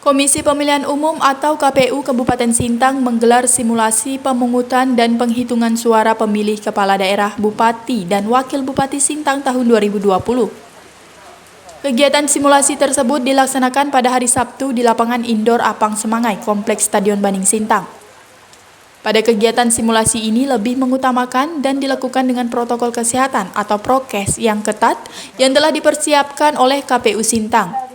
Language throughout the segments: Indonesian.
Komisi Pemilihan Umum atau KPU Kabupaten Sintang menggelar simulasi pemungutan dan penghitungan suara pemilih kepala daerah Bupati dan Wakil Bupati Sintang tahun 2020. Kegiatan simulasi tersebut dilaksanakan pada hari Sabtu di lapangan indoor Apang Semangai, Kompleks Stadion Baning Sintang. Pada kegiatan simulasi ini lebih mengutamakan dan dilakukan dengan protokol kesehatan atau prokes yang ketat yang telah dipersiapkan oleh KPU Sintang.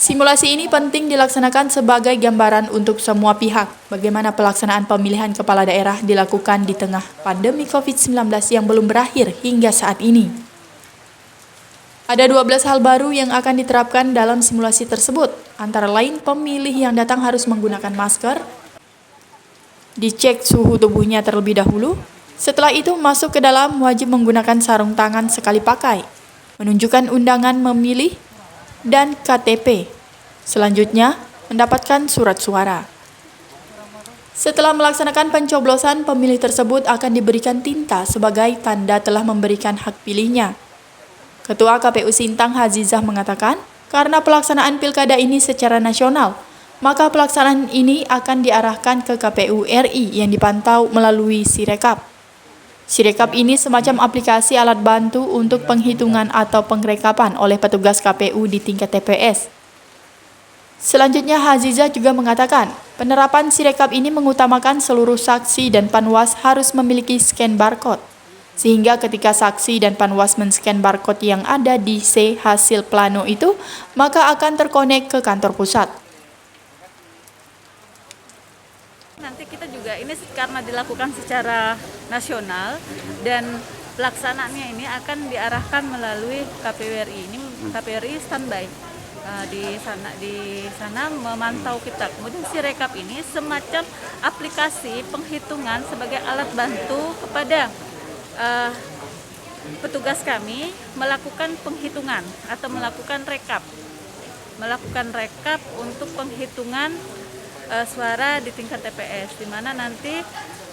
Simulasi ini penting dilaksanakan sebagai gambaran untuk semua pihak bagaimana pelaksanaan pemilihan kepala daerah dilakukan di tengah pandemi COVID-19 yang belum berakhir hingga saat ini. Ada 12 hal baru yang akan diterapkan dalam simulasi tersebut, antara lain pemilih yang datang harus menggunakan masker, dicek suhu tubuhnya terlebih dahulu, setelah itu masuk ke dalam wajib menggunakan sarung tangan sekali pakai, menunjukkan undangan memilih, dan KTP. Selanjutnya, mendapatkan surat suara. Setelah melaksanakan pencoblosan, pemilih tersebut akan diberikan tinta sebagai tanda telah memberikan hak pilihnya. Ketua KPU Sintang Hazizah mengatakan, karena pelaksanaan pilkada ini secara nasional, maka pelaksanaan ini akan diarahkan ke KPU RI yang dipantau melalui Sirekap. Sirekap ini semacam aplikasi alat bantu untuk penghitungan atau pengrekapan oleh petugas KPU di tingkat TPS. Selanjutnya, Hazizah juga mengatakan, penerapan Sirekap ini mengutamakan seluruh saksi dan panwas harus memiliki scan barcode, sehingga ketika saksi dan panwas men-scan barcode yang ada di C hasil plano itu, maka akan terkonek ke kantor pusat. Nanti kita juga ini karena dilakukan secara nasional dan pelaksanaannya ini akan diarahkan melalui KPU RI. Ini KPU RI standby di sana memantau kita. Kemudian Sirekap ini semacam aplikasi penghitungan sebagai alat bantu kepada petugas kami melakukan penghitungan atau melakukan rekap untuk penghitungan suara di tingkat TPS, di mana nanti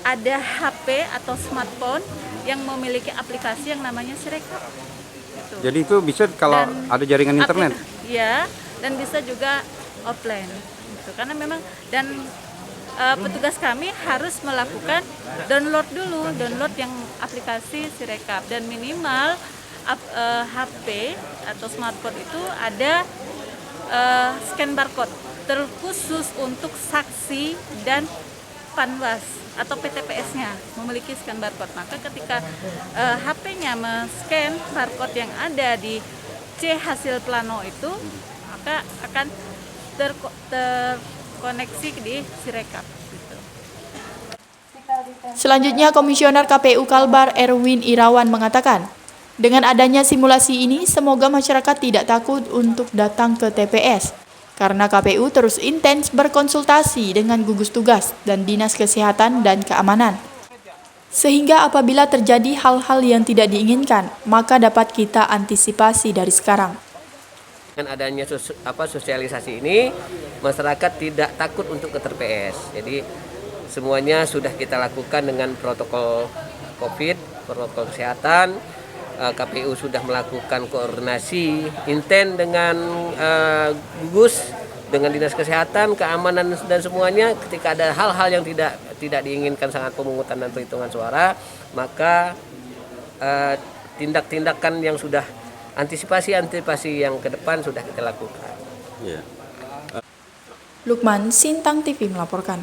ada HP atau smartphone yang memiliki aplikasi yang namanya Sirekap. Gitu. Jadi itu bisa kalau ada jaringan internet? Iya, dan bisa juga offline. Gitu. Karena memang petugas kami harus melakukan download yang aplikasi Sirekap, dan minimal HP atau smartphone itu ada scan barcode terkhusus untuk saksi dan panwas atau PTPS-nya memiliki scan barcode. Maka ketika HP-nya men-scan barcode yang ada di C hasil plano itu, maka akan terkoneksi di Sirekap. Gitu. Selanjutnya, Komisioner KPU Kalbar Erwin Irawan mengatakan, dengan adanya simulasi ini, semoga masyarakat tidak takut untuk datang ke TPS. Karena KPU terus intens berkonsultasi dengan gugus tugas dan Dinas Kesehatan dan Keamanan. Sehingga apabila terjadi hal-hal yang tidak diinginkan, maka dapat kita antisipasi dari sekarang. Dengan adanya sosialisasi ini, masyarakat tidak takut untuk ke TPS. Jadi semuanya sudah kita lakukan dengan protokol COVID, protokol kesehatan. KPU sudah melakukan koordinasi intens dengan gugus, dengan Dinas Kesehatan, Keamanan dan semuanya. Ketika ada hal-hal yang tidak diinginkan saat pemungutan dan perhitungan suara, maka tindak-tindakan yang sudah antisipasi yang ke depan sudah kita lakukan. Lukman, Sintang TV melaporkan.